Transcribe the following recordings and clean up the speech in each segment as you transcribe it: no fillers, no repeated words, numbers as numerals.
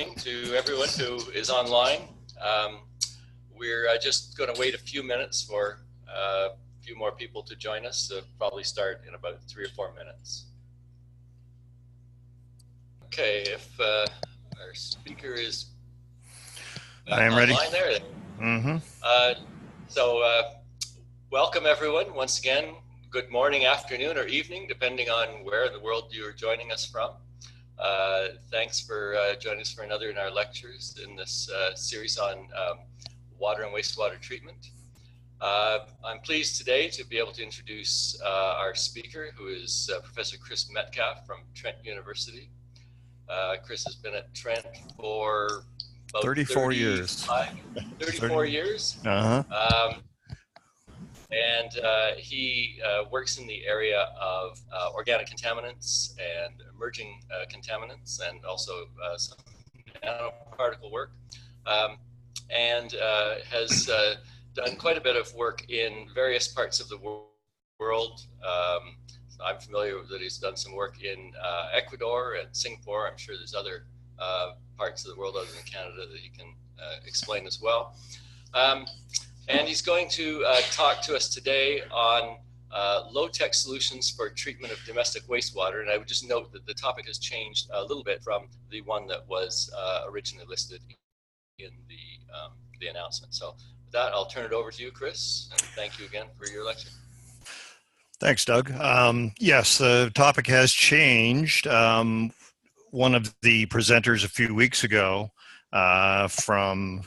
To everyone who is online. We're just going to wait a few minutes for a few more people to join us. So probably start in about 3 or 4 minutes. Okay, if our speaker is I am ready. There. Welcome everyone once again. Good morning, afternoon, or evening, depending on where in the world you're joining us from. Thanks for joining us for another in our lectures in this series on water and wastewater treatment. I'm pleased today to be able to introduce our speaker, who is Professor Chris Metcalfe from Trent University. Chris has been at Trent for about 34 years. 34 years. And he works in the area of organic contaminants and emerging contaminants, and also some nanoparticle work, and has done quite a bit of work in various parts of the world. I'm familiar that he's done some work in Ecuador and Singapore. I'm sure there's other parts of the world other than Canada that he can explain as well. And he's going to talk to us today on low-tech solutions for treatment of domestic wastewater. And I would just note that the topic has changed a little bit from the one that was originally listed in the announcement. So with that, I'll turn it over to you, Chris, and thank you again for your lecture. Thanks, Doug. Yes, the topic has changed. One of the presenters a few weeks ago from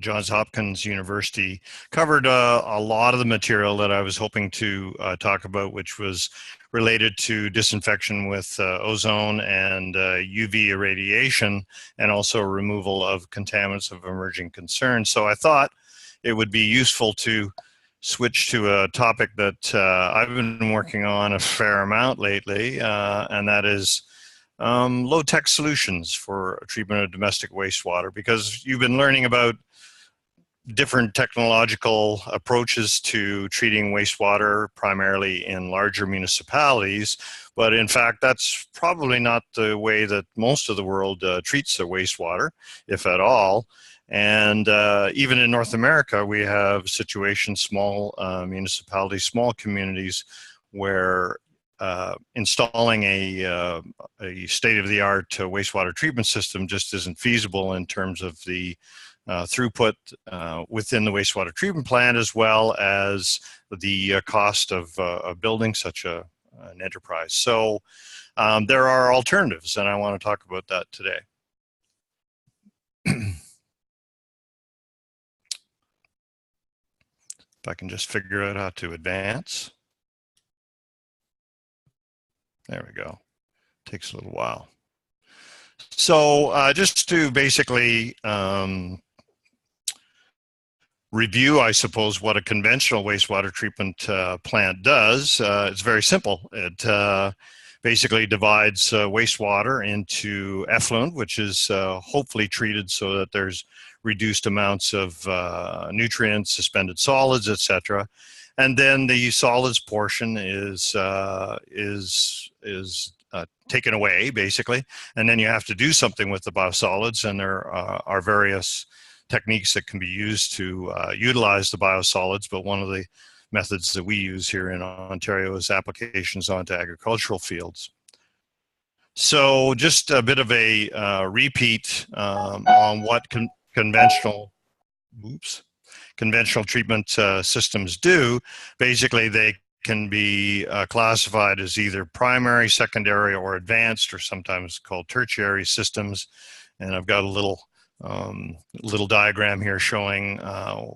Johns Hopkins University covered a lot of the material that I was hoping to talk about, which was related to disinfection with ozone and UV irradiation, and also removal of contaminants of emerging concern. So I thought it would be useful to switch to a topic that I've been working on a fair amount lately, and that is low-tech solutions for treatment of domestic wastewater, because you've been learning about different technological approaches to treating wastewater, primarily in larger municipalities, but in fact that's probably not the way that most of the world treats their wastewater, if at all. And even in North America, we have situations, small municipalities, small communities, where installing a state-of-the-art wastewater treatment system just isn't feasible in terms of the throughput within the wastewater treatment plant, as well as the cost of building such an enterprise. So there are alternatives, and I want to talk about that today. If I can just figure out how to advance. There we go. Takes a little while. So just to basically review, I suppose, what a conventional wastewater treatment plant does, it's very simple. It basically divides wastewater into effluent, which is hopefully treated so that there's reduced amounts of nutrients, suspended solids, etc. And then the solids portion is taken away, basically, and then you have to do something with the biosolids, and there are various techniques that can be used to utilize the biosolids, but one of the methods that we use here in Ontario is applications onto agricultural fields. So just a bit of a repeat on what conventional treatment systems do. Basically, they can be classified as either primary, secondary, or advanced, or sometimes called tertiary systems. And I've got a little diagram here showing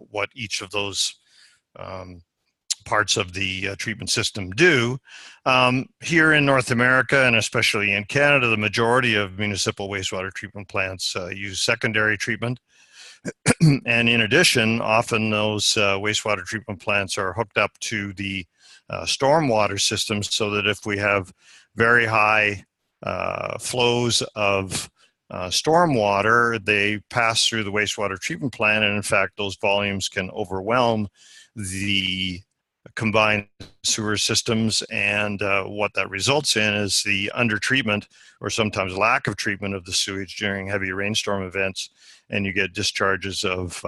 what each of those parts of the treatment system do. Here in North America, and especially in Canada, the majority of municipal wastewater treatment plants use secondary treatment. And in addition, often those wastewater treatment plants are hooked up to the stormwater systems, so that if we have very high flows of stormwater, they pass through the wastewater treatment plant, and in fact those volumes can overwhelm the combined sewer systems, and what that results in is the undertreatment or sometimes lack of treatment of the sewage during heavy rainstorm events, and you get discharges of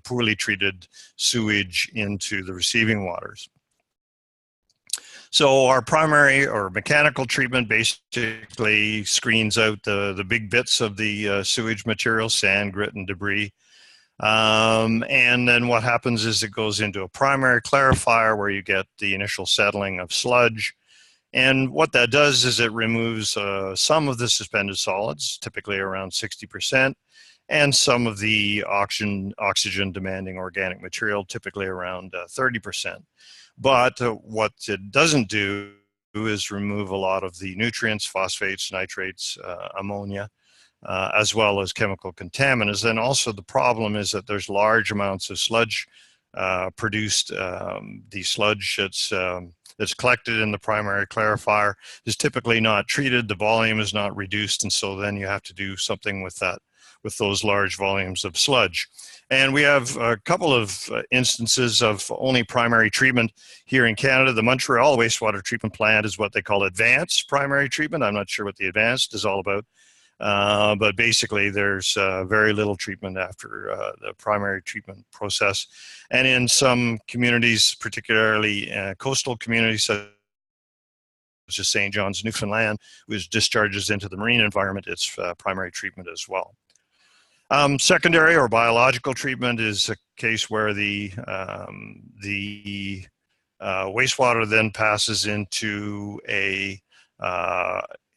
poorly treated sewage into the receiving waters. So our primary or mechanical treatment basically screens out the big bits of the sewage material, sand, grit, and debris. And then what happens is it goes into a primary clarifier where you get the initial settling of sludge. And what that does is it removes some of the suspended solids, typically around 60%, and some of the oxygen demanding organic material, typically around 30%. But what it doesn't do is remove a lot of the nutrients, phosphates, nitrates, ammonia, as well as chemical contaminants. And also the problem is that there's large amounts of sludge produced. The sludge that's collected in the primary clarifier is typically not treated, the volume is not reduced, and so then you have to do something with that, with those large volumes of sludge. And we have a couple of instances of only primary treatment here in Canada. The Montreal Wastewater Treatment Plant is what they call advanced primary treatment. I'm not sure what the advanced is all about. But basically there's very little treatment after the primary treatment process. And in some communities, particularly coastal communities such as St. John's, Newfoundland, which discharges into the marine environment, it's primary treatment as well. Secondary or biological treatment is a case where the wastewater then passes into a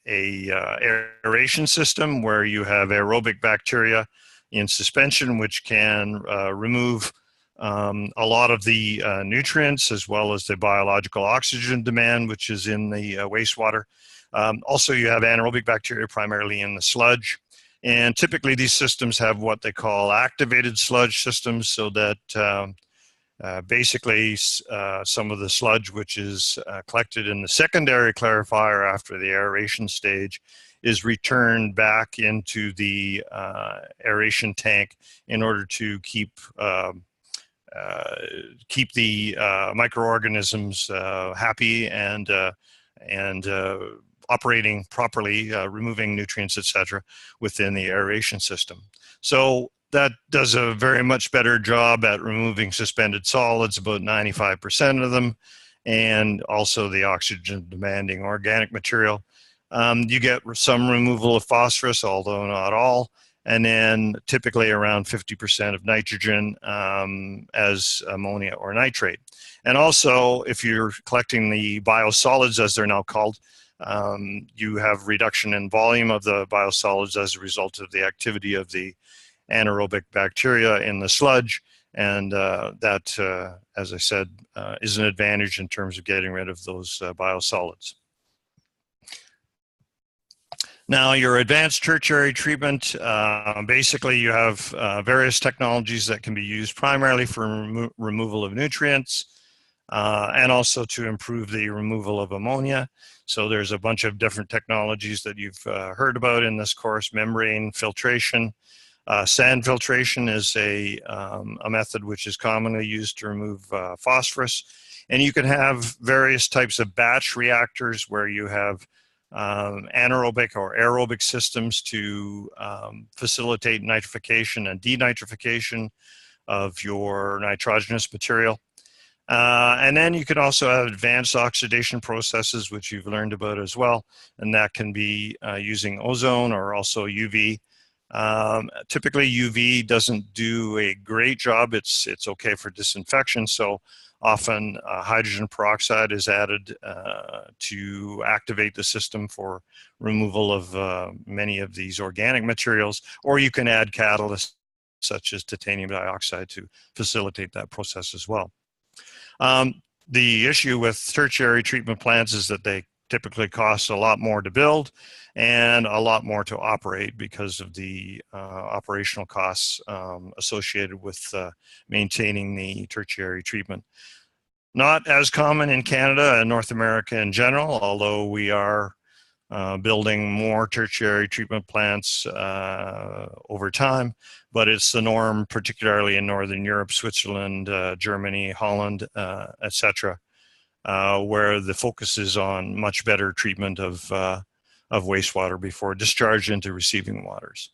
aeration system where you have aerobic bacteria in suspension, which can remove a lot of the nutrients as well as the biological oxygen demand, which is in the wastewater. Also, you have anaerobic bacteria primarily in the sludge. And typically these systems have what they call activated sludge systems, so that basically some of the sludge which is collected in the secondary clarifier after the aeration stage is returned back into the aeration tank in order to keep the microorganisms happy and operating properly, removing nutrients, etc., within the aeration system. So that does a very much better job at removing suspended solids, about 95% of them, and also the oxygen demanding organic material. You get some removal of phosphorus, although not all, and then typically around 50% of nitrogen as ammonia or nitrate. And also, if you're collecting the biosolids, as they're now called, you have reduction in volume of the biosolids as a result of the activity of the anaerobic bacteria in the sludge, and that, as I said, is an advantage in terms of getting rid of those biosolids. Now, your advanced tertiary treatment, basically you have various technologies that can be used primarily for removal of nutrients and also to improve the removal of ammonia. So there's a bunch of different technologies that you've heard about in this course: membrane filtration. Sand filtration is a method which is commonly used to remove phosphorus. And you can have various types of batch reactors where you have anaerobic or aerobic systems to facilitate nitrification and denitrification of your nitrogenous material. And then you could also have advanced oxidation processes, which you've learned about as well, and that can be using ozone or also UV. Typically UV doesn't do a great job. It's okay for disinfection, so often hydrogen peroxide is added to activate the system for removal of many of these organic materials, or you can add catalysts such as titanium dioxide to facilitate that process as well. The issue with tertiary treatment plants is that they typically cost a lot more to build and a lot more to operate because of the operational costs associated with maintaining the tertiary treatment. Not as common in Canada and North America in general, although we are building more tertiary treatment plants over time, but it's the norm, particularly in Northern Europe, Switzerland, Germany, Holland, etc., where the focus is on much better treatment of wastewater before discharge into receiving waters.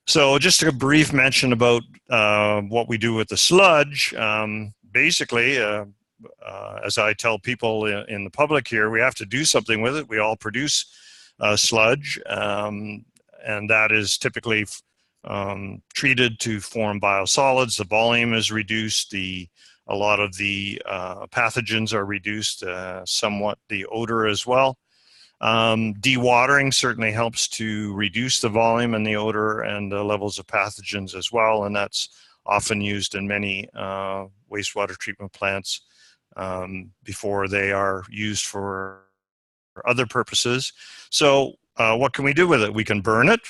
So just a brief mention about what we do with the sludge. Basically, as I tell people in the public here, we have to do something with it. We all produce sludge, and that is typically treated to form biosolids. The volume is reduced. A lot of the pathogens are reduced, somewhat the odor as well. Dewatering certainly helps to reduce the volume and the odor and the levels of pathogens as well, and that's often used in many wastewater treatment plants before they are used for other purposes. So what can we do with it? We can burn it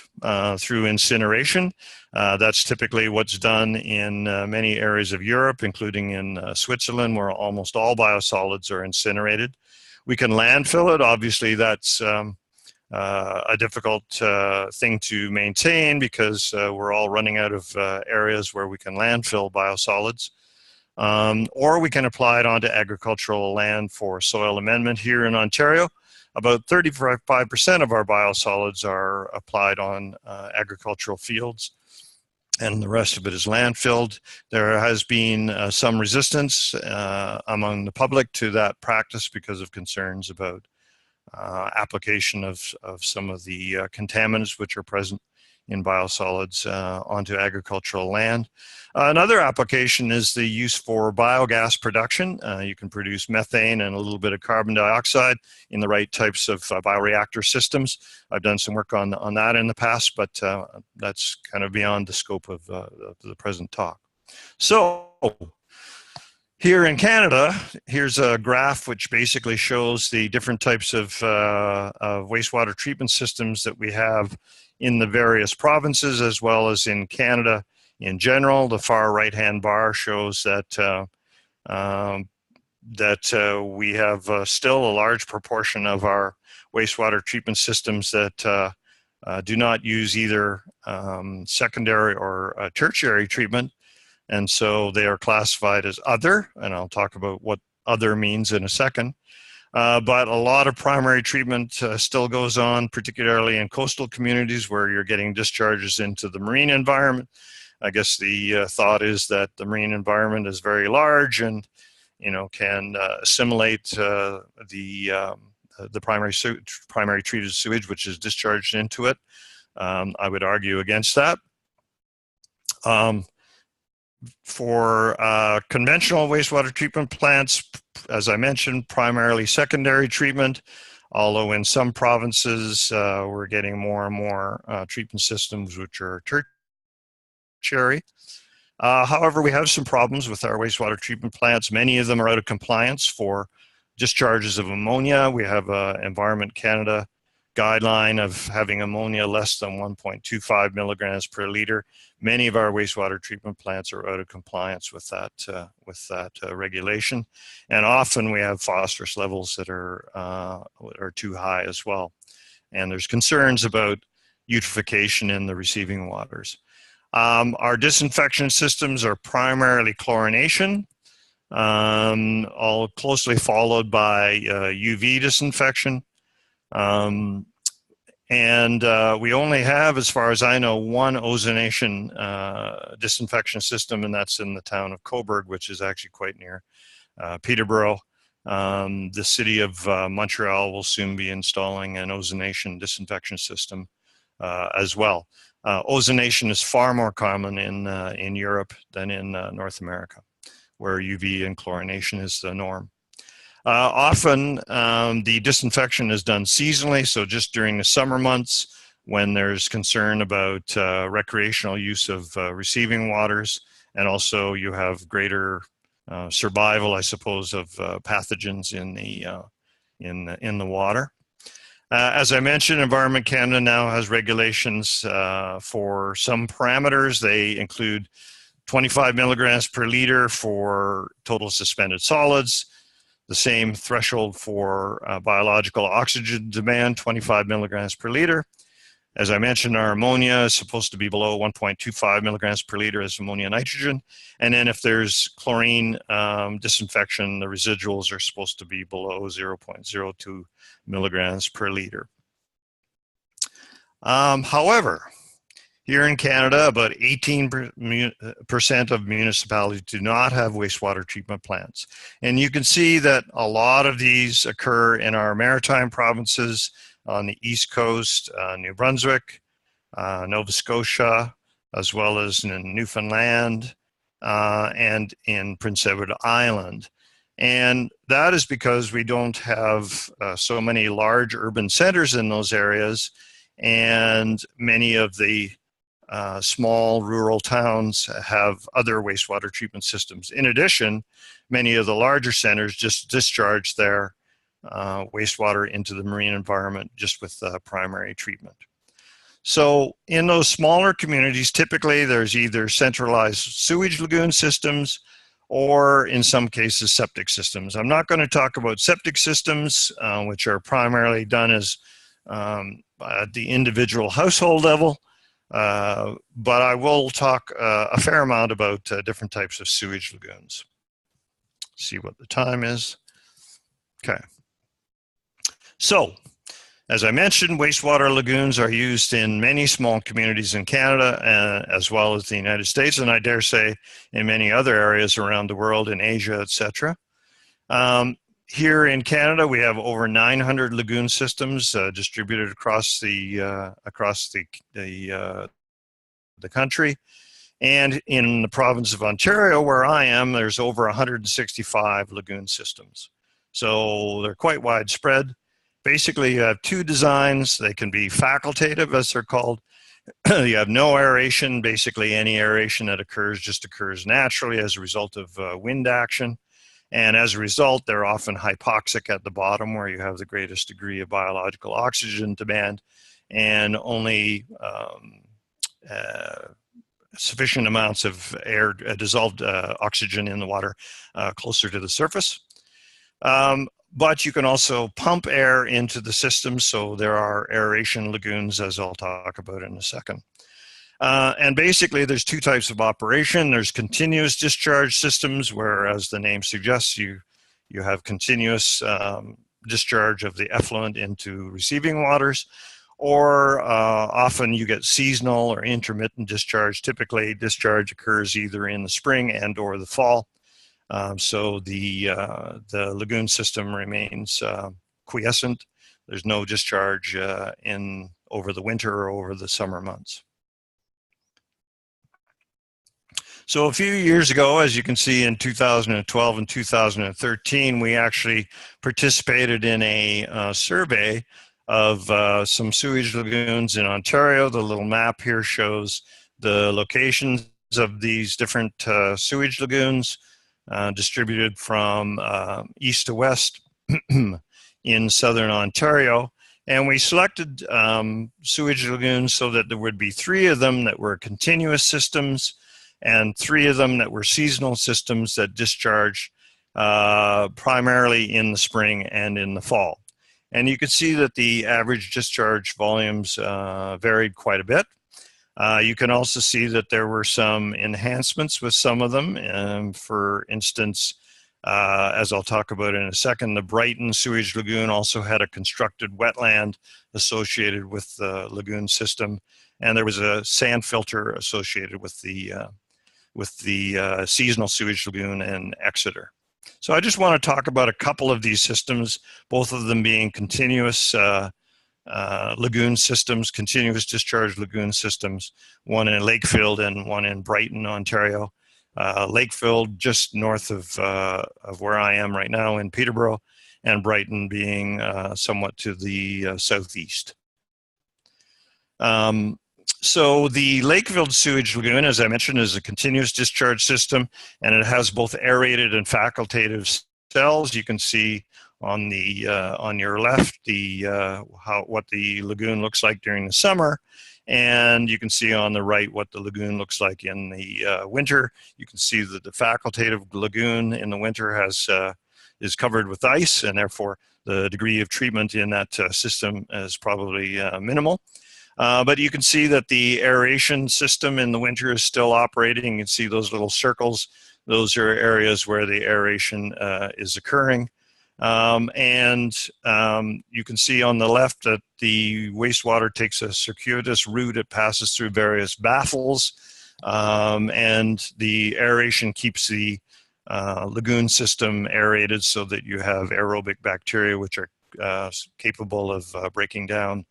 through incineration. That's typically what's done in many areas of Europe, including in Switzerland, where almost all biosolids are incinerated. We can landfill it. Obviously, that's a difficult thing to maintain because we're all running out of areas where we can landfill biosolids. Or we can apply it onto agricultural land for soil amendment. Here in Ontario, about 35% of our biosolids are applied on agricultural fields, and the rest of it is landfilled. There has been some resistance among the public to that practice because of concerns about application of some of the contaminants which are present in biosolids onto agricultural land. Another application is the use for biogas production. You can produce methane and a little bit of carbon dioxide in the right types of bioreactor systems. I've done some work on that in the past, but that's kind of beyond the scope of the present talk. So here in Canada, here's a graph which basically shows the different types of wastewater treatment systems that we have in the various provinces, as well as in Canada in general. The far right-hand bar shows that we have still a large proportion of our wastewater treatment systems that do not use either secondary or tertiary treatment, and so they are classified as other, and I'll talk about what other means in a second. But a lot of primary treatment still goes on, particularly in coastal communities where you're getting discharges into the marine environment. I guess the thought is that the marine environment is very large and, you know, can assimilate the primary treated sewage which is discharged into it. I would argue against that. For conventional wastewater treatment plants, as I mentioned, primarily secondary treatment, although in some provinces we're getting more and more treatment systems which are tertiary. However, we have some problems with our wastewater treatment plants. Many of them are out of compliance for discharges of ammonia. We have an Environment Canada guideline of having ammonia less than 1.25 milligrams per liter. Many of our wastewater treatment plants are out of compliance with that regulation, and often we have phosphorus levels that are too high as well. And there's concerns about eutrophication in the receiving waters. Our disinfection systems are primarily chlorination, all closely followed by UV disinfection. And we only have, as far as I know, one ozonation disinfection system, and that's in the town of Cobourg, which is actually quite near Peterborough. The city of Montreal will soon be installing an ozonation disinfection system as well. Ozonation is far more common in Europe than in North America, where UV and chlorination is the norm. Often the disinfection is done seasonally, so just during the summer months when there's concern about recreational use of receiving waters, and also you have greater survival, I suppose, of pathogens in the water. As I mentioned, Environment Canada now has regulations for some parameters. They include 25 milligrams per liter for total suspended solids, The same threshold for biological oxygen demand, 25 milligrams per liter. As I mentioned, our ammonia is supposed to be below 1.25 milligrams per liter as ammonia nitrogen. And then if there's chlorine disinfection, the residuals are supposed to be below 0.02 milligrams per liter. However, here in Canada, about 18% of municipalities do not have wastewater treatment plants. And you can see that a lot of these occur in our maritime provinces on the East Coast, New Brunswick, Nova Scotia, as well as in Newfoundland and in Prince Edward Island. And that is because we don't have so many large urban centers in those areas, and many of the small rural towns have other wastewater treatment systems. In addition, many of the larger centers just discharge their wastewater into the marine environment just with primary treatment. So in those smaller communities, typically there's either centralized sewage lagoon systems or in some cases septic systems. I'm not going to talk about septic systems, which are primarily done as at the individual household level. But I will talk a fair amount about different types of sewage lagoons. See what the time is. Okay. So, as I mentioned, wastewater lagoons are used in many small communities in Canada as well as the United States, and I dare say in many other areas around the world, in Asia, etc. Here in Canada, we have over 900 lagoon systems distributed across the country. And in the province of Ontario, where I am, there's over 165 lagoon systems. So they're quite widespread. Basically, you have two designs. They can be facultative, as they're called. You have no aeration. Basically, any aeration that occurs just occurs naturally as a result of wind action. And as a result, they're often hypoxic at the bottom, where you have the greatest degree of biological oxygen demand, and only sufficient amounts of air, dissolved oxygen in the water closer to the surface. But you can also pump air into the system, so there are aeration lagoons, as I'll talk about in a second. And basically, there's two types of operation. There's continuous discharge systems, where, as the name suggests, you have continuous discharge of the effluent into receiving waters, or often you get seasonal or intermittent discharge. Typically, discharge occurs either in the spring and or the fall. So the lagoon system remains quiescent. There's no discharge over the winter or over the summer months. So a few years ago, as you can see in 2012 and 2013, we actually participated in a survey of some sewage lagoons in Ontario. The little map here shows the locations of these different sewage lagoons distributed from east to west in southern Ontario. And we selected sewage lagoons so that there would be 3 of them that were continuous systems and 3 of them that were seasonal systems that discharge primarily in the spring and in the fall. And you can see that the average discharge volumes varied quite a bit. You can also see that there were some enhancements with some of them. For instance, as I'll talk about in a second, the Brighton Sewage Lagoon also had a constructed wetland associated with the lagoon system, and there was a sand filter associated with the seasonal sewage lagoon in Exeter. So I just want to talk about a couple of these systems, both of them being continuous lagoon systems, continuous discharge lagoon systems, one in Lakefield and one in Brighton, Ontario. Lakefield just north of where I am right now in Peterborough, and Brighton being somewhat to the southeast. So the Lakefield Sewage Lagoon, as I mentioned, is a continuous discharge system, and it has both aerated and facultative cells. You can see on the on your left what the lagoon looks like during the summer, and you can see on the right what the lagoon looks like in the winter. You can see that the facultative lagoon in the winter has is covered with ice, and therefore the degree of treatment in that system is probably minimal. But you can see that the aeration system in the winter is still operating. You can see those little circles. Those are areas where the aeration is occurring. You can see on the left that the wastewater takes a circuitous route. It passes through various baffles, and the aeration keeps the lagoon system aerated so that you have aerobic bacteria which are capable of breaking down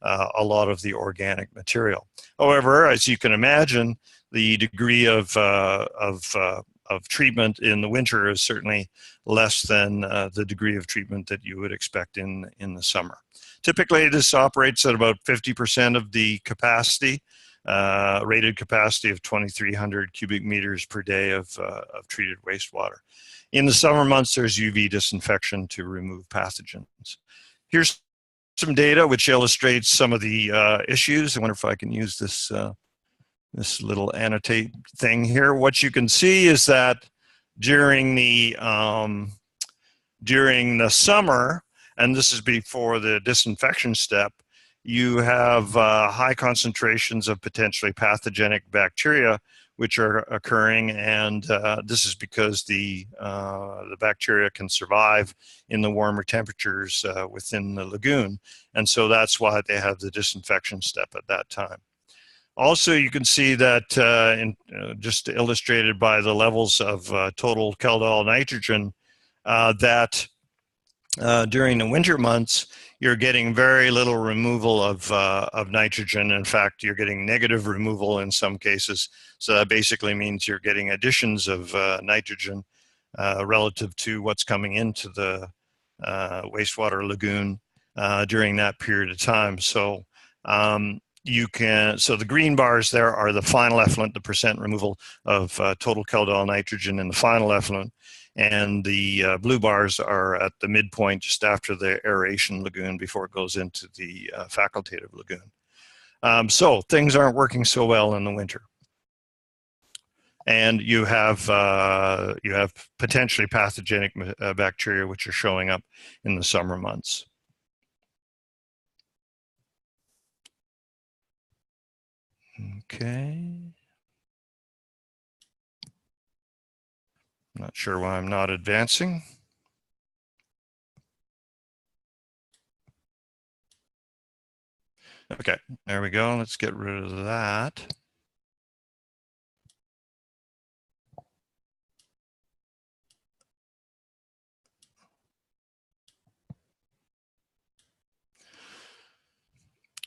a lot of the organic material. However, as you can imagine, the degree of treatment in the winter is certainly less than the degree of treatment that you would expect in the summer. Typically, this operates at about 50% of the capacity, rated capacity of 2,300 cubic meters per day of treated wastewater. In the summer months, there's UV disinfection to remove pathogens. Here's some data which illustrates some of the issues. I wonder if I can use this this little annotate thing here. What you can see is that during the summer, and this is before the disinfection step, you have high concentrations of potentially pathogenic bacteria which are occurring, and this is because the bacteria can survive in the warmer temperatures within the lagoon, and so that's why they have the disinfection step at that time. Also, you can see that just illustrated by the levels of total Kaldol nitrogen, that during the winter months, you're getting very little removal of nitrogen. In fact, you're getting negative removal in some cases. So that basically means you're getting additions of nitrogen relative to what's coming into the wastewater lagoon during that period of time. So so the green bars there are the final effluent, the percent removal of total Kaldol nitrogen in the final effluent, and the blue bars are at the midpoint just after the aeration lagoon before it goes into the facultative lagoon. So things aren't working so well in the winter. And you have potentially pathogenic bacteria which are showing up in the summer months. Okay. Not sure why I'm not advancing. Okay, there we go. Let's get rid of that.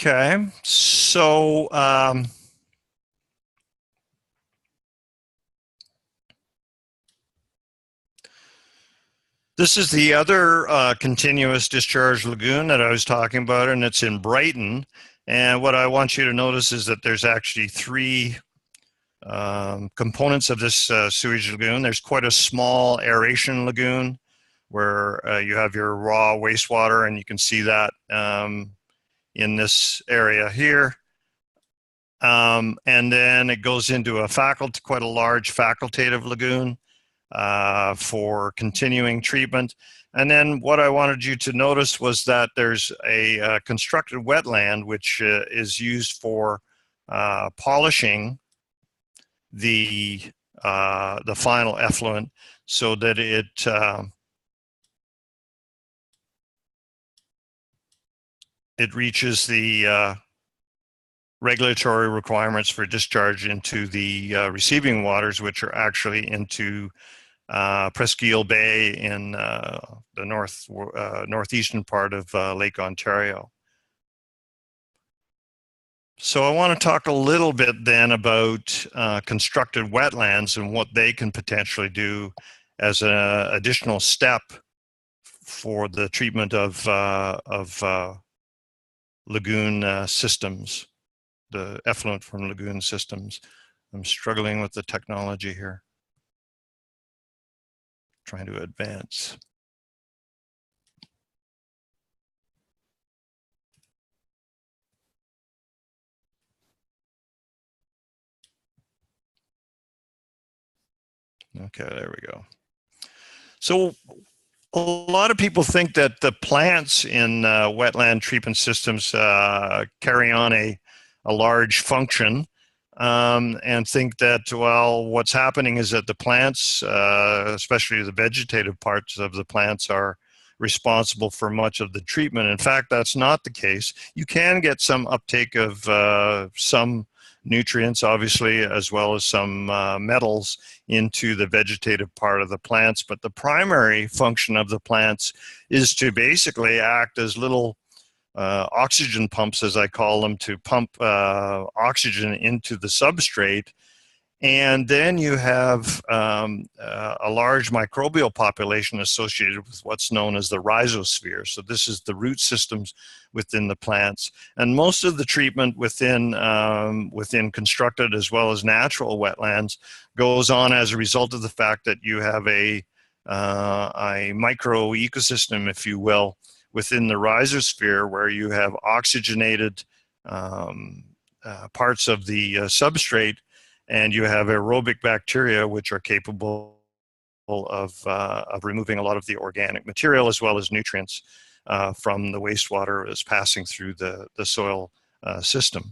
Okay, so this is the other continuous discharge lagoon that I was talking about, and it's in Brighton. And what I want you to notice is that there's actually three components of this sewage lagoon. There's quite a small aeration lagoon where you have your raw wastewater, and you can see that in this area here. And then it goes into quite a large facultative lagoon for continuing treatment. And then what I wanted you to notice was that there's a constructed wetland which is used for polishing the final effluent so that it reaches the regulatory requirements for discharge into the receiving waters, which are actually into Presqu'île Bay in the northeastern part of Lake Ontario. So I want to talk a little bit then about constructed wetlands and what they can potentially do as an additional step for the treatment of lagoon systems, the effluent from lagoon systems. I'm struggling with the technology here. Trying to advance. Okay, there we go. So A lot of people think that the plants in wetland treatment systems carry on a large function, and think that, well, what's happening is that the plants, especially the vegetative parts of the plants, are responsible for much of the treatment. In fact, that's not the case. You can get some uptake of some nutrients, obviously, as well as some metals into the vegetative part of the plants, but the primary function of the plants is to basically act as little oxygen pumps, as I call them, to pump oxygen into the substrate. And then you have a large microbial population associated with what's known as the rhizosphere. So this is the root systems within the plants. And most of the treatment within constructed as well as natural wetlands goes on as a result of the fact that you have a micro ecosystem, if you will, within the rhizosphere, where you have oxygenated parts of the substrate, and you have aerobic bacteria which are capable of removing a lot of the organic material as well as nutrients from the wastewater that's passing through the soil system.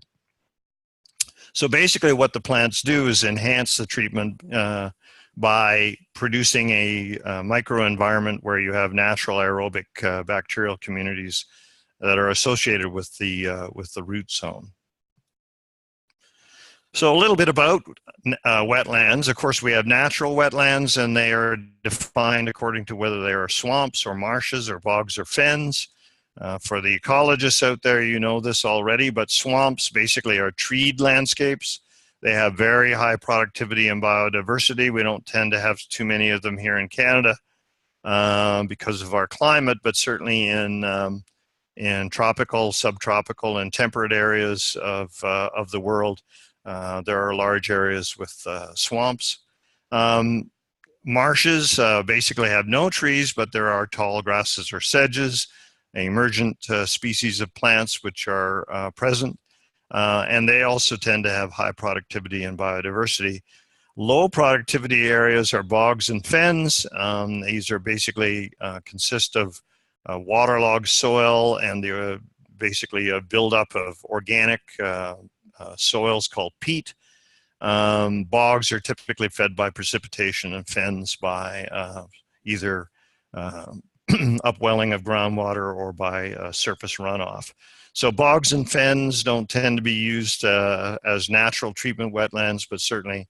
So basically what the plants do is enhance the treatment by producing a microenvironment where you have natural aerobic bacterial communities that are associated with the root zone. So a little bit about wetlands. Of course, we have natural wetlands, and they are defined according to whether they are swamps or marshes or bogs or fens. For the ecologists out there, you know this already, but swamps basically are treed landscapes. They have very high productivity and biodiversity. We don't tend to have too many of them here in Canada because of our climate, but certainly in tropical, subtropical, and temperate areas of the world, there are large areas with swamps. Marshes basically have no trees, but there are tall grasses or sedges, emergent species of plants which are present, and they also tend to have high productivity and biodiversity. Low productivity areas are bogs and fens. These are basically consist of waterlogged soil, and they're basically a buildup of organic soils called peat. Bogs are typically fed by precipitation, and fens by either upwelling of groundwater or by surface runoff. So bogs and fens don't tend to be used as natural treatment wetlands, but certainly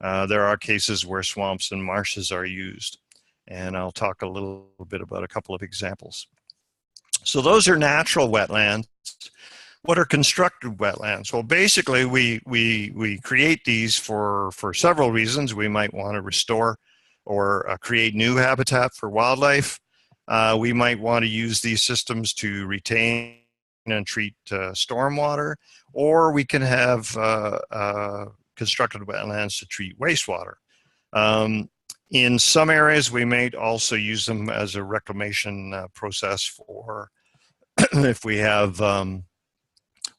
there are cases where swamps and marshes are used. And I'll talk a little bit about a couple of examples. So those are natural wetlands. What are constructed wetlands? Well, basically, we create these for several reasons. We might want to restore or create new habitat for wildlife. We might want to use these systems to retain and treat stormwater, or we can have constructed wetlands to treat wastewater. In some areas, we may also use them as a reclamation process for if we have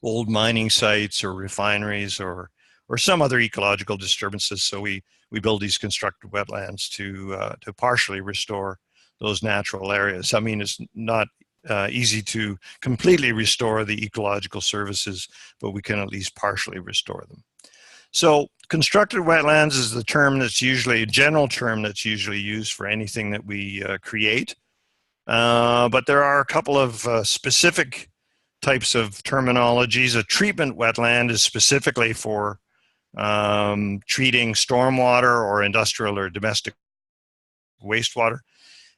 old mining sites or refineries or some other ecological disturbances. So we build these constructed wetlands to partially restore those natural areas. I mean, it's not easy to completely restore the ecological services, but we can at least partially restore them. So constructed wetlands is the term that's usually a general term that's usually used for anything that we create. But there are a couple of specific types of terminologies. A treatment wetland is specifically for treating stormwater or industrial or domestic wastewater.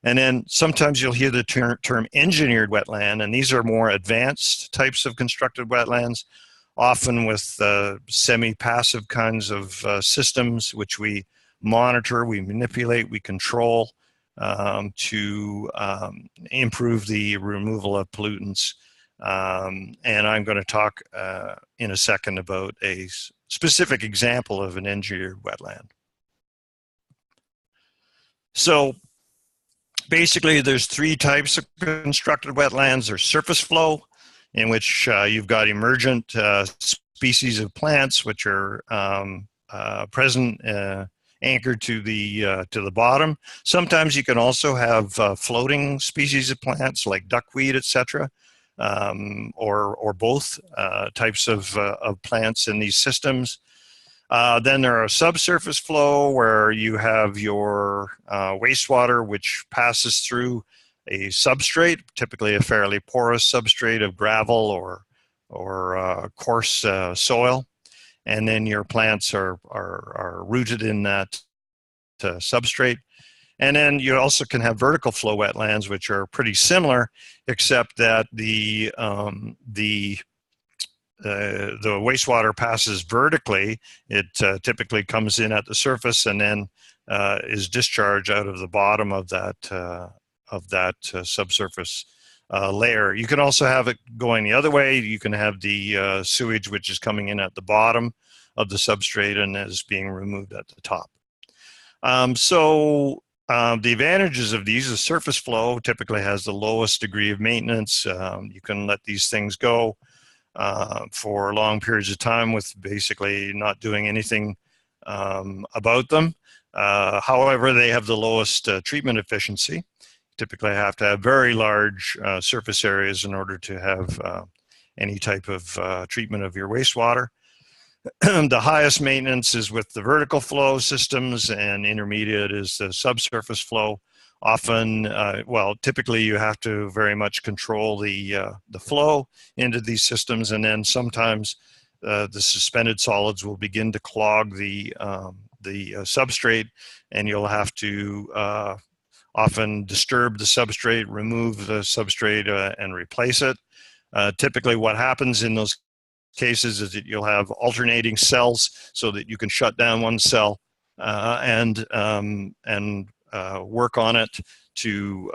And then sometimes you'll hear the term engineered wetland, and these are more advanced types of constructed wetlands, often with semi-passive kinds of systems which we monitor, we manipulate, we control to improve the removal of pollutants. And I'm going to talk in a second about a specific example of an engineered wetland. So basically, there's three types of constructed wetlands. There's surface flow, in which you've got emergent species of plants which are present anchored to the bottom. Sometimes you can also have floating species of plants like duckweed, etc., or both types of plants in these systems. Then there are subsurface flow where you have your wastewater, which passes through a substrate, typically a fairly porous substrate of gravel or coarse soil, and then your plants are rooted in that substrate. And then you also can have vertical flow wetlands, which are pretty similar, except that the wastewater passes vertically. It typically comes in at the surface and then is discharged out of the bottom of that subsurface layer. You can also have it going the other way. You can have the sewage, which is coming in at the bottom of the substrate and is being removed at the top. The advantages of these is surface flow typically has the lowest degree of maintenance. You can let these things go for long periods of time with basically not doing anything about them. However, they have the lowest treatment efficiency. Typically have to have very large surface areas in order to have any type of treatment of your wastewater. The highest maintenance is with the vertical flow systems, and intermediate is the subsurface flow. Often, typically you have to very much control the flow into these systems, and then sometimes the suspended solids will begin to clog the substrate, and you'll have to often disturb the substrate, remove the substrate, and replace it. Typically what happens in those cases is that you'll have alternating cells so that you can shut down one cell and work on it to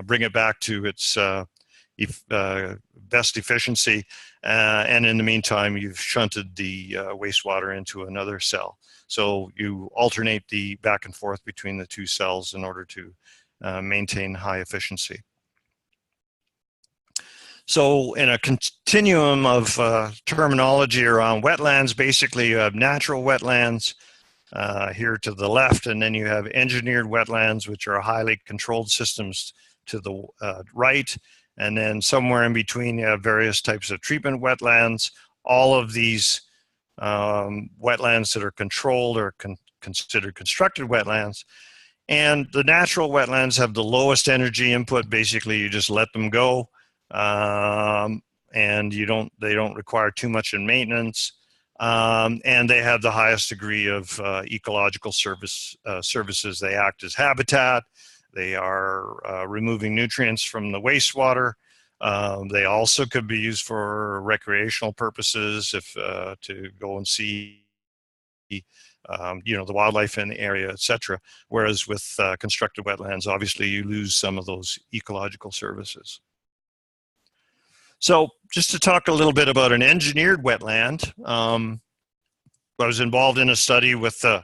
bring it back to its best efficiency. And in the meantime, you've shunted the wastewater into another cell. So you alternate the back and forth between the two cells in order to maintain high efficiency. So in a continuum of terminology around wetlands, basically you have natural wetlands here to the left, and then you have engineered wetlands, which are highly controlled systems to the right, and then somewhere in between you have various types of treatment wetlands. All of these wetlands that are controlled are considered constructed wetlands. And the natural wetlands have the lowest energy input. Basically, you just let them go. And they don't require too much in maintenance, and they have the highest degree of ecological services. They act as habitat. They are removing nutrients from the wastewater. They also could be used for recreational purposes, if to go and see the wildlife in the area, etc. Whereas with constructed wetlands, obviously you lose some of those ecological services. So just to talk a little bit about an engineered wetland, I was involved in a study with a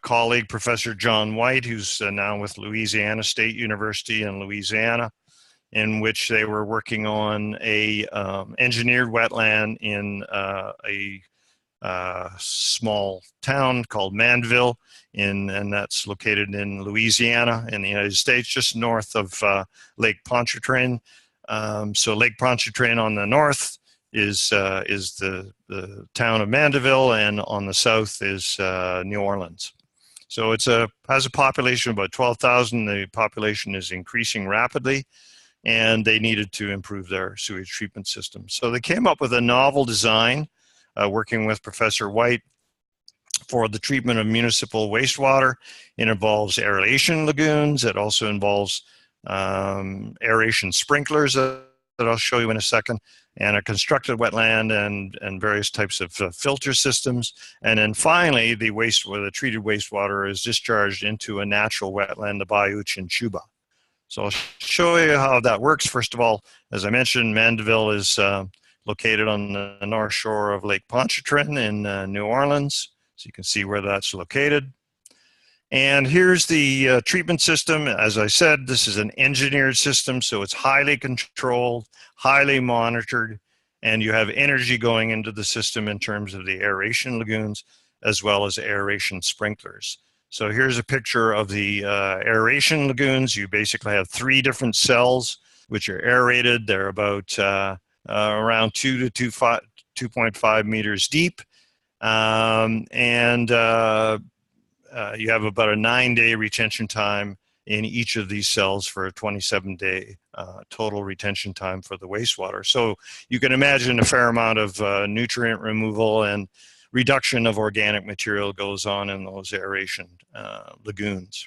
colleague, Professor John White, who's now with Louisiana State University in Louisiana, in which they were working on a engineered wetland in a small town called Mandeville, and that's located in Louisiana in the United States, just north of Lake Pontchartrain. So Lake Pontchartrain on the north is the town of Mandeville, and on the south is New Orleans. So it has a population of about 12,000. The population is increasing rapidly, and they needed to improve their sewage treatment system. So they came up with a novel design, working with Professor White, for the treatment of municipal wastewater. It involves aeration lagoons. It also involves aeration sprinklers that I'll show you in a second, and a constructed wetland, and various types of filter systems. And then finally, the treated wastewater is discharged into a natural wetland, the Bayou Chinchuba. So I'll show you how that works. First of all, as I mentioned, Mandeville is located on the north shore of Lake Pontchartrain in New Orleans. So you can see where that's located. And here's the treatment system. As I said, this is an engineered system, so it's highly controlled, highly monitored, and you have energy going into the system in terms of the aeration lagoons. as well as aeration sprinklers. So here's a picture of the aeration lagoons. You basically have 3 different cells which are aerated. They're about around 2 to 2.5 meters deep. You have about a 9-day retention time in each of these cells for a 27-day total retention time for the wastewater. So you can imagine a fair amount of nutrient removal and reduction of organic material goes on in those aeration lagoons.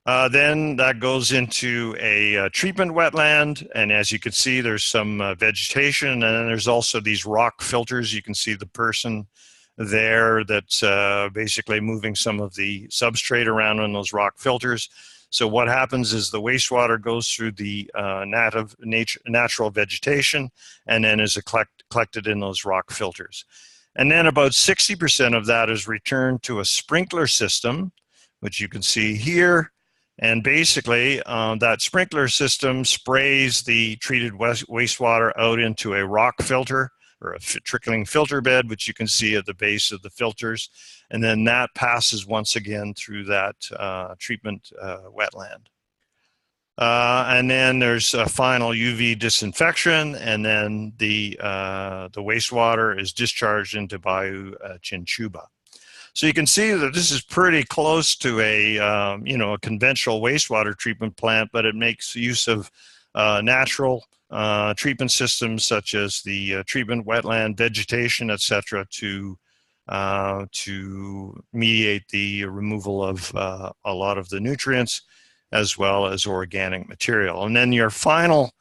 Then that goes into a treatment wetland, and as you can see, there's some vegetation, and then there's also these rock filters. You can see the person there that's basically moving some of the substrate around in those rock filters. So what happens is the wastewater goes through the natural vegetation and then is collected in those rock filters. And then about 60% of that is returned to a sprinkler system, which you can see here. And basically, that sprinkler system sprays the treated wastewater out into a rock filter or a trickling filter bed, which you can see at the base of the filters. And then that passes once again through that treatment wetland. And then there's a final UV disinfection, and then the wastewater is discharged into Bayou Chinchuba. So you can see that this is pretty close to a a conventional wastewater treatment plant, but it makes use of natural treatment systems such as the treatment wetland, vegetation, etc., to mediate the removal of a lot of the nutrients as well as organic material. And then your final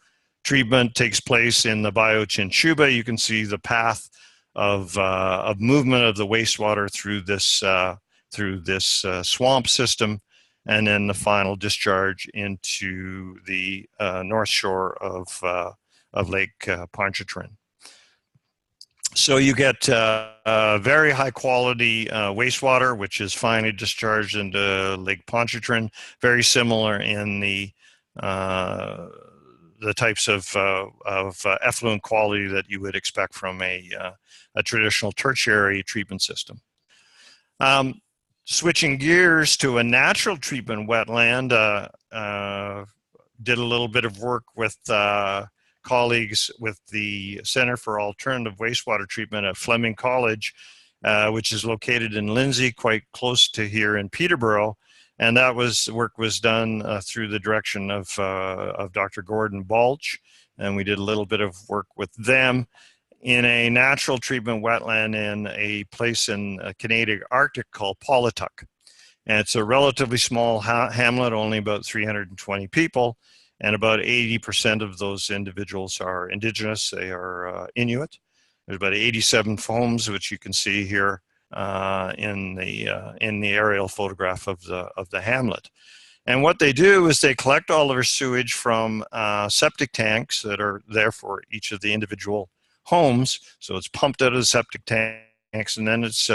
treatment takes place in the Bayou Chinchuba. You can see the path of movement of the wastewater through this swamp system, and then the final discharge into the north shore of Lake Pontchartrain. So you get very high quality wastewater, which is finally discharged into Lake Pontchartrain, very similar in the types of effluent quality that you would expect from a traditional tertiary treatment system. Switching gears to a natural treatment wetland, did a little bit of work with colleagues with the Center for Alternative Wastewater Treatment at Fleming College, which is located in Lindsay, quite close to here in Peterborough. And that work was done through the direction of Dr. Gordon Balch, and we did a little bit of work with them in a natural treatment wetland in a place in Canadian Arctic called Paulatuk. And it's a relatively small hamlet, only about 320 people, and about 80% of those individuals are Indigenous. They are Inuit. There's about 87 homes, which you can see here in the aerial photograph of the hamlet. And what they do is they collect all of their sewage from septic tanks that are there for each of the individual homes. So it's pumped out of the septic tanks, and then it's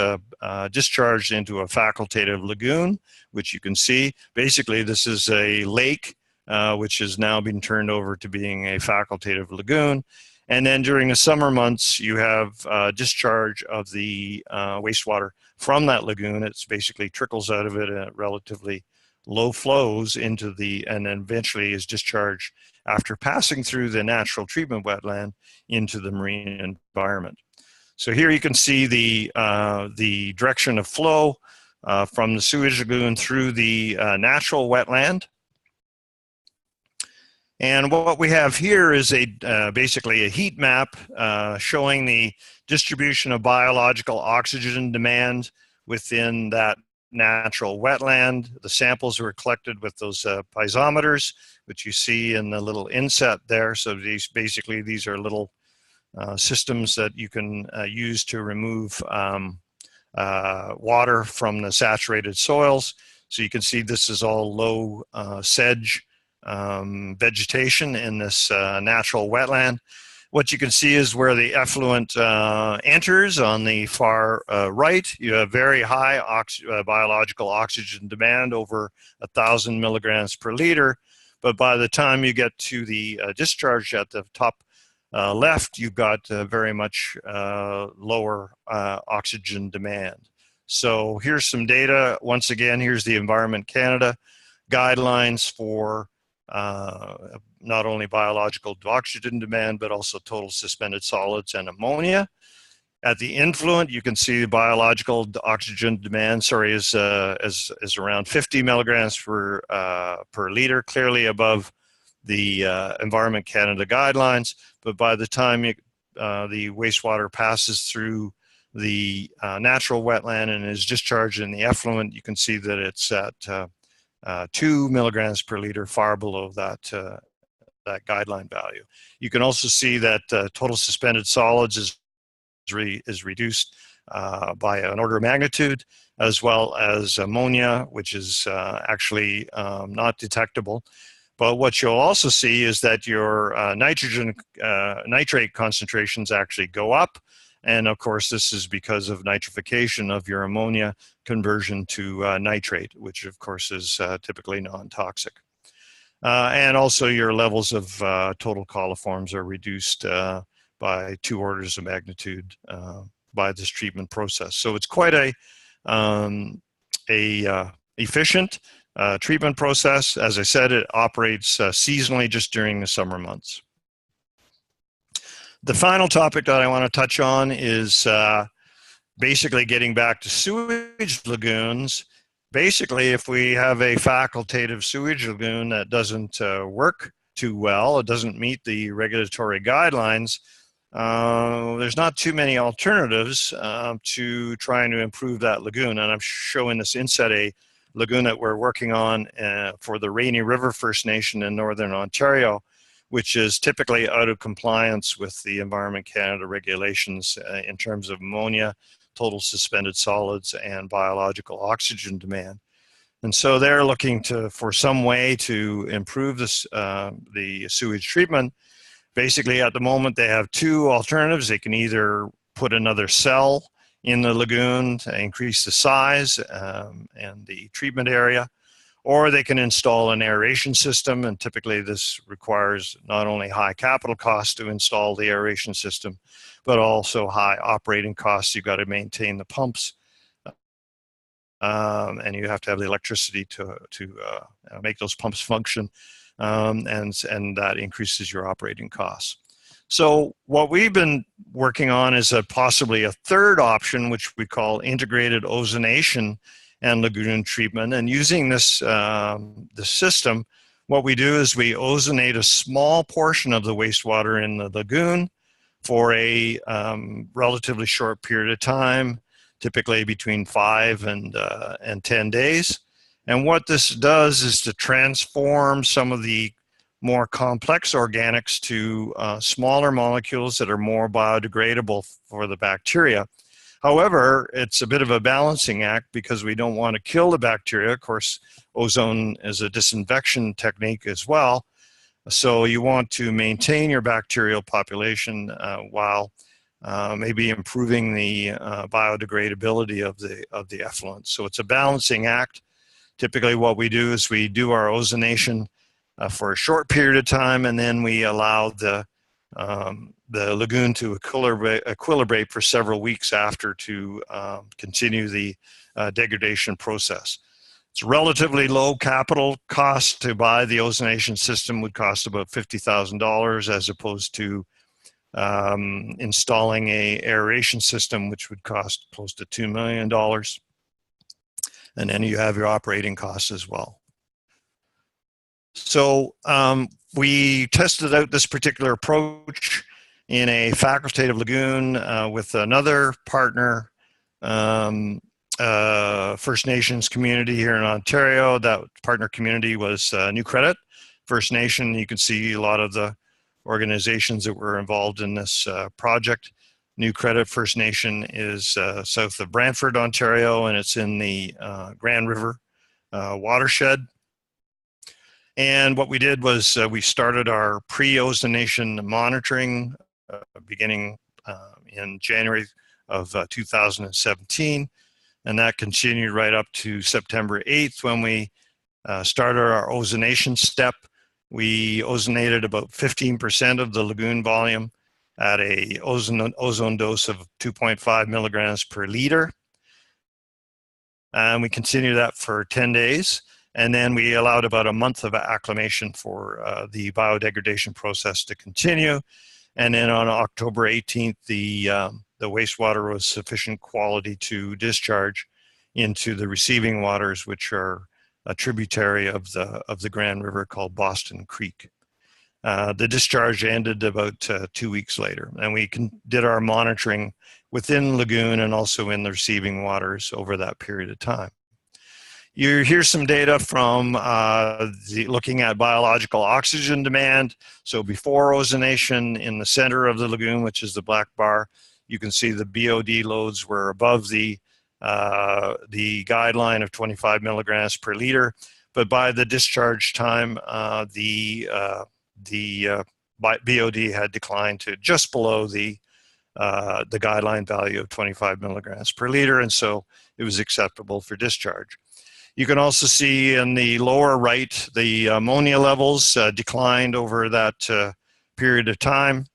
discharged into a facultative lagoon, which you can see. Basically, this is a lake which has now been turned over to being a facultative lagoon. And then during the summer months, you have discharge of the wastewater from that lagoon. It's basically trickles out of it at relatively low flows into and then eventually is discharged after passing through the natural treatment wetland into the marine environment. So here you can see the direction of flow from the sewage lagoon through the natural wetland. And what we have here is basically a heat map showing the distribution of biological oxygen demand within that natural wetland. The samples were collected with those piezometers, which you see in the little inset there. So these are little systems that you can use to remove water from the saturated soils. So you can see this is all low sedge vegetation in this natural wetland. What you can see is where the effluent enters on the far right. You have very high biological oxygen demand, over 1,000 milligrams per liter. But by the time you get to the discharge at the top left, you've got very much lower oxygen demand. So here's some data. Once again, here's the Environment Canada guidelines for not only biological oxygen demand, but also total suspended solids and ammonia. At the influent, you can see the biological oxygen demand, is around 50 milligrams per liter, clearly above the Environment Canada guidelines. But by the time the wastewater passes through the natural wetland and is discharged in the effluent, you can see that it's at 2 milligrams per liter, far below that guideline value. You can also see that total suspended solids is reduced by an order of magnitude, as well as ammonia, which is actually not detectable. But what you'll also see is that your nitrate concentrations actually go up. And of course, this is because of nitrification of your ammonia conversion to nitrate, which of course is typically non-toxic. And also your levels of total coliforms are reduced by 2 orders of magnitude by this treatment process. So it's quite a efficient treatment process. As I said, it operates seasonally just during the summer months. The final topic that I want to touch on is basically getting back to sewage lagoons. Basically, if we have a facultative sewage lagoon that doesn't work too well, it doesn't meet the regulatory guidelines, there's not too many alternatives to trying to improve that lagoon. And I'm showing this inset a lagoon that we're working on for the Rainy River First Nation in Northern Ontario, which is typically out of compliance with the Environment Canada regulations in terms of ammonia, total suspended solids, and biological oxygen demand. And so they're looking for some way to improve this, the sewage treatment. Basically, at the moment, they have 2 alternatives. They can either put another cell in the lagoon to increase the size and the treatment area, or they can install an aeration system. And typically, this requires not only high capital costs to install the aeration system, but also high operating costs. You've got to maintain the pumps, and you have to have the electricity to make those pumps function. And that increases your operating costs. So what we've been working on is possibly a third option, which we call integrated ozonation and lagoon treatment. And using this the system, what we do is we ozonate a small portion of the wastewater in the lagoon for a relatively short period of time, typically between 5 and 10 days. And what this does is to transform some of the more complex organics to smaller molecules that are more biodegradable for the bacteria. However, it's a bit of a balancing act because we don't want to kill the bacteria. Of course, ozone is a disinfection technique as well. So you want to maintain your bacterial population while maybe improving the biodegradability of the effluent. So it's a balancing act. Typically what we do is we do our ozonation for a short period of time, and then we allow the lagoon to equilibrate for several weeks after to continue the degradation process. It's relatively low capital cost to buy the ozonation system, would cost about $50,000 as opposed to installing a aeration system, which would cost close to $2 million. And then you have your operating costs as well. So we tested out this particular approach in a facultative lagoon with another partner, First Nations community here in Ontario. That partner community was New Credit First Nation. You can see a lot of the organizations that were involved in this project. New Credit First Nation is south of Brantford, Ontario, and it's in the Grand River watershed. And what we did was we started our pre-ozonation monitoring beginning in January of 2017, and that continued right up to September 8th when we started our ozonation step. We ozonated about 15% of the lagoon volume at a ozone dose of 2.5 milligrams per liter. And we continued that for 10 days. And then we allowed about a month of acclimation for the biodegradation process to continue. And then on October 18th, the wastewater was sufficient quality to discharge into the receiving waters, which are a tributary of the Grand River called Boston Creek. The discharge ended about 2 weeks later, and we did our monitoring within Lagoon and also in the receiving waters over that period of time. Here's some data from looking at biological oxygen demand. So before ozonation in the center of the lagoon, which is the black bar, you can see the BOD loads were above the guideline of 25 milligrams per liter. But by the discharge time, the BOD had declined to just below the guideline value of 25 milligrams per liter, and so it was acceptable for discharge. You can also see in the lower right, the ammonia levels declined over that period of time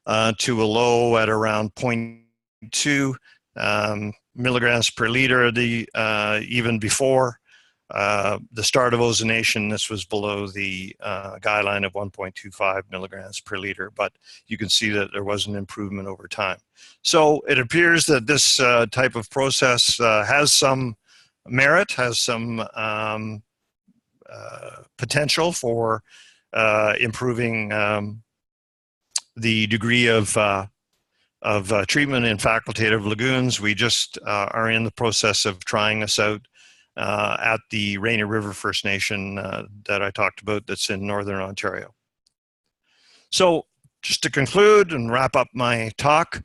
to a low at around 0.2 milligrams per liter. Even before the start of ozonation, this was below the guideline of 1.25 milligrams per liter, but you can see that there was an improvement over time. So it appears that this type of process has some merit, has some potential for improving the degree of treatment in facultative lagoons. We just are in the process of trying this out at the Rainy River First Nation that I talked about, that's in Northern Ontario. So just to conclude and wrap up my talk,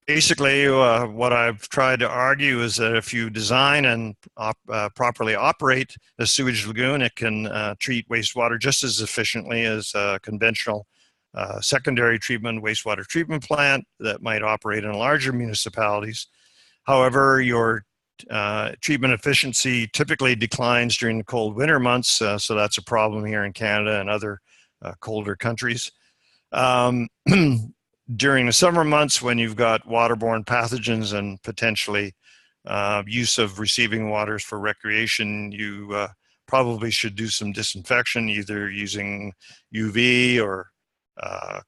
basically what I've tried to argue is that if you design and properly operate a sewage lagoon, it can treat wastewater just as efficiently as a conventional secondary treatment wastewater treatment plant that might operate in larger municipalities. However, your treatment efficiency typically declines during the cold winter months, so that's a problem here in Canada and other colder countries. During the summer months, when you've got waterborne pathogens and potentially use of receiving waters for recreation, you probably should do some disinfection, either using UV or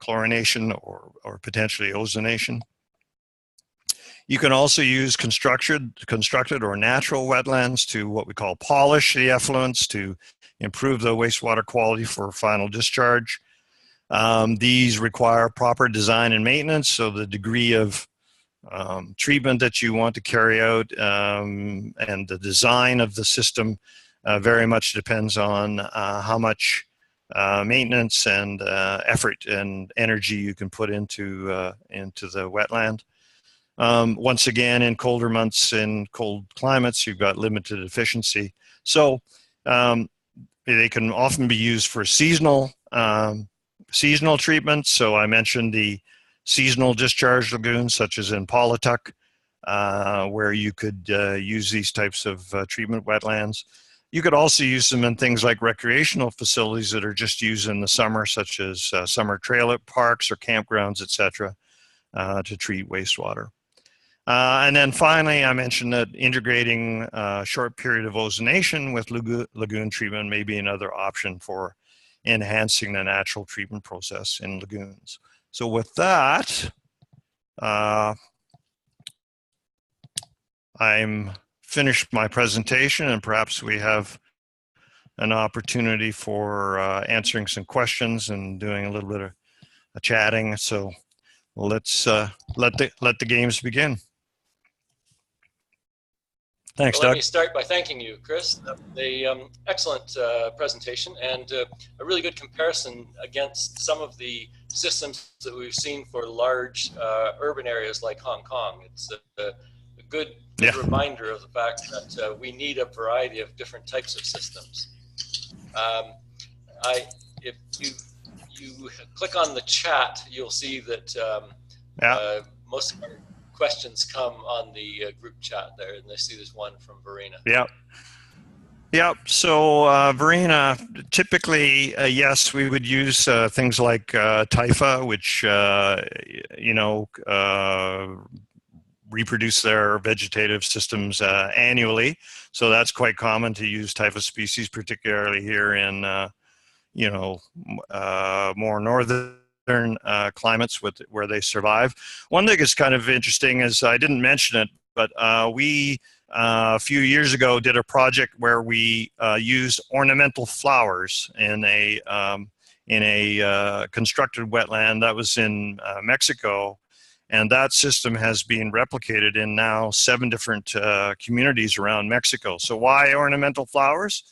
chlorination or potentially ozonation. You can also use constructed or natural wetlands to what we call polish the effluents to improve the wastewater quality for final discharge. These require proper design and maintenance, so the degree of treatment that you want to carry out and the design of the system very much depends on how much maintenance and effort and energy you can put into the wetland. Once again, in colder months, in cold climates, you've got limited efficiency. So they can often be used for seasonal treatments. So I mentioned the seasonal discharge lagoons, such as in Paulatuk, where you could use these types of treatment wetlands. You could also use them in things like recreational facilities that are just used in the summer, such as summer trailer parks or campgrounds, etc., to treat wastewater. And then finally, I mentioned that integrating a short period of ozonation with lagoon treatment may be another option for enhancing the natural treatment process in lagoons. So with that, I'm finished my presentation, and perhaps we have an opportunity for answering some questions and doing a little bit of chatting. So let's let the games begin. Thanks, Doug. Let me start by thanking you, Chris. The excellent presentation and a really good comparison against some of the systems that we've seen for large urban areas like Hong Kong. It's a good reminder of the fact that we need a variety of different types of systems. If you click on the chat, you'll see that most of our questions come on the group chat there, and I see there's one from Verena. Yep. So Verena, typically, yes, we would use things like TIFA, which reproduce their vegetative systems annually. So that's quite common to use typhus species, particularly here in more northern climates where they survive. One thing that's kind of interesting is, I didn't mention it, but we a few years ago did a project where we used ornamental flowers in a constructed wetland that was in Mexico, and that system has been replicated in now 7 different communities around Mexico. So why ornamental flowers?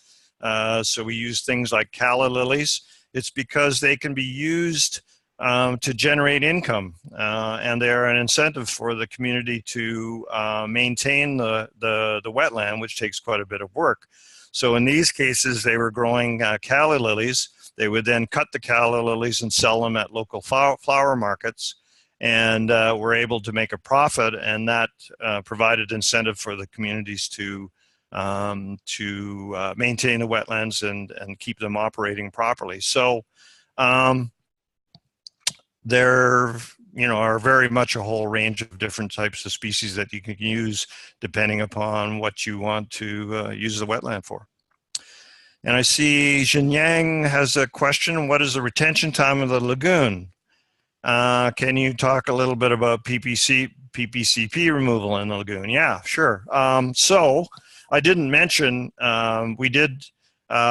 So we use things like calla lilies. It's because they can be used to generate income, and they're an incentive for the community to maintain the wetland, which takes quite a bit of work. So in these cases, they were growing calla lilies. They would then cut the calla lilies and sell them at local flower markets, and were able to make a profit, and that provided incentive for the communities to maintain the wetlands and keep them operating properly. So there are very much a whole range of different types of species that you can use depending upon what you want to use the wetland for. And I see Jinyang has a question. What is the retention time of the lagoon? Can you talk a little bit about PPCP removal in the lagoon? Yeah, sure. So I didn't mention, we did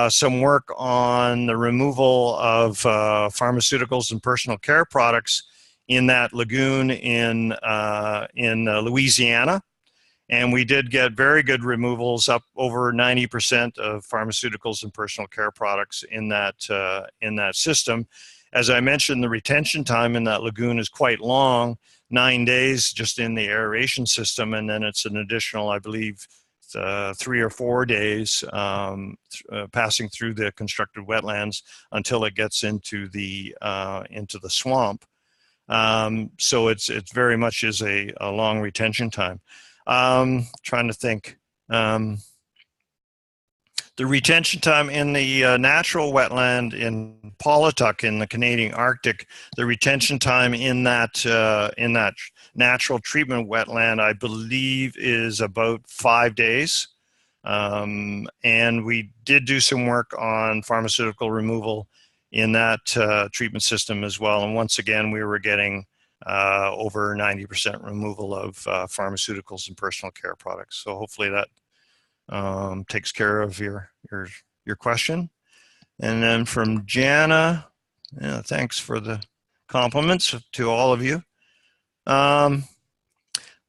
some work on the removal of pharmaceuticals and personal care products in that lagoon in Louisiana. And we did get very good removals, up over 90% of pharmaceuticals and personal care products in that system. As I mentioned, the retention time in that lagoon is quite long, 9 days just in the aeration system, and then it's an additional, I believe, 3 or 4 days passing through the constructed wetlands until it gets into the swamp. So it's very much is a long retention time. Trying to think. The retention time in the natural wetland in Paulatuk in the Canadian Arctic, the retention time in that natural treatment wetland, I believe, is about 5 days. And we did do some work on pharmaceutical removal in that treatment system as well. And once again, we were getting over 90% removal of pharmaceuticals and personal care products. So hopefully that takes care of your question. And then from Jana, thanks for the compliments to all of you.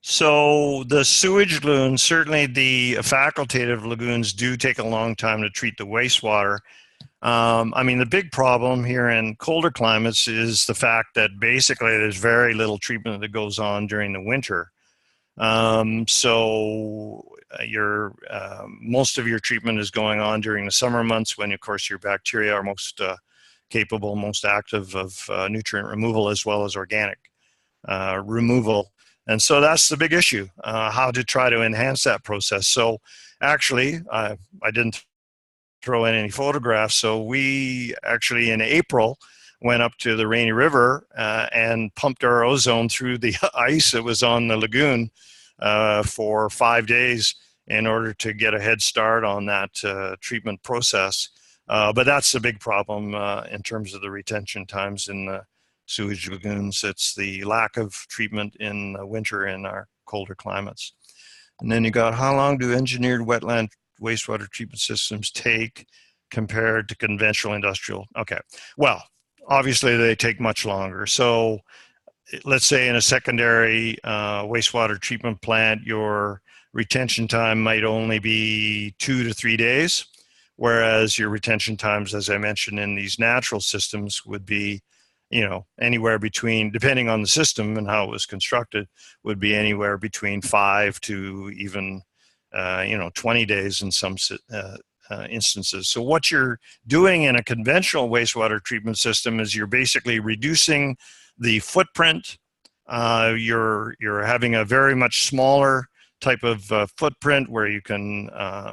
So the sewage lagoons, certainly the facultative lagoons, do take a long time to treat the wastewater. I mean, the big problem here in colder climates is the fact that basically there's very little treatment that goes on during the winter. So most of your treatment is going on during the summer months, when of course your bacteria are most capable, most active of nutrient removal as well as organic removal. And so that's the big issue, how to try to enhance that process. So actually, I didn't throw in any photographs. So we actually in April went up to the Rainy River and pumped our ozone through the ice that was on the lagoon for 5 days in order to get a head start on that treatment process. But that's the big problem in terms of the retention times in the sewage lagoons. It's the lack of treatment in the winter in our colder climates. And then you got, how long do engineered wetland wastewater treatment systems take compared to conventional industrial? Okay, well, obviously they take much longer. So let's say in a secondary wastewater treatment plant, your retention time might only be 2 to 3 days, whereas your retention times, as I mentioned, in these natural systems would be, anywhere between, depending on the system and how it was constructed, would be anywhere between 5 to even 20 days in some instances. So what you're doing in a conventional wastewater treatment system is you're basically reducing the footprint. You're having a very much smaller type of footprint where you can,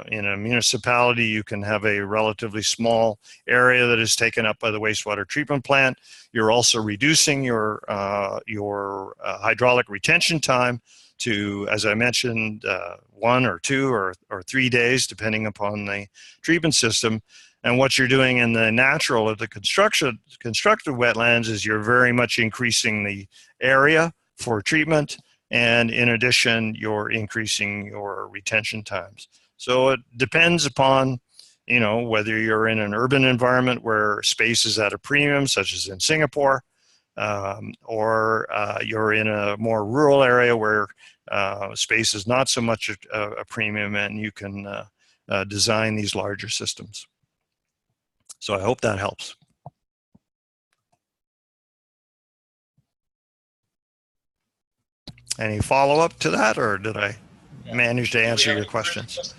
in a municipality, you can have a relatively small area that is taken up by the wastewater treatment plant. You're also reducing your hydraulic retention time to, as I mentioned, 1 or 2 or 3 days, depending upon the treatment system. And what you're doing in the natural or the constructed wetlands is you're very much increasing the area for treatment. And in addition, you're increasing your retention times. So it depends upon, you know, whether you're in an urban environment where space is at a premium, such as in Singapore, or you're in a more rural area where space is not so much a premium, and you can design these larger systems. So I hope that helps. Any follow-up to that, or did I manage to answer your questions?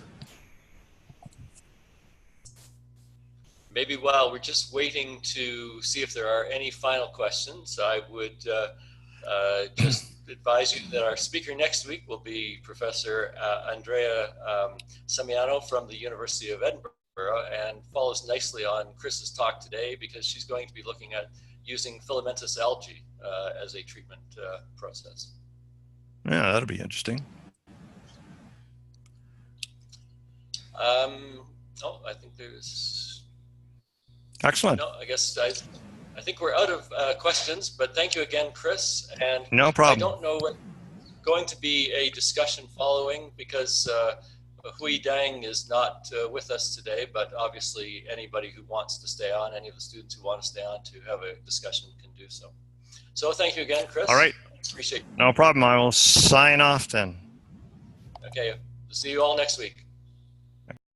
Maybe while we're just waiting to see if there are any final questions, I would just advise you that our speaker next week will be Professor Andrea Samiano from the University of Edinburgh, and follows nicely on Chris's talk today, because she's going to be looking at using filamentous algae as a treatment process. Yeah, that'll be interesting. Oh, I think there's... Excellent. No, I guess I think we're out of questions, but thank you again, Chris. And no problem. I don't know what going to be a discussion following, because Hui Dang is not with us today, but obviously anybody who wants to stay on, any of the students who want to stay on to have a discussion can do so. So thank you again, Chris. All right. Appreciate it. No problem. I will sign off then. Okay. See you all next week.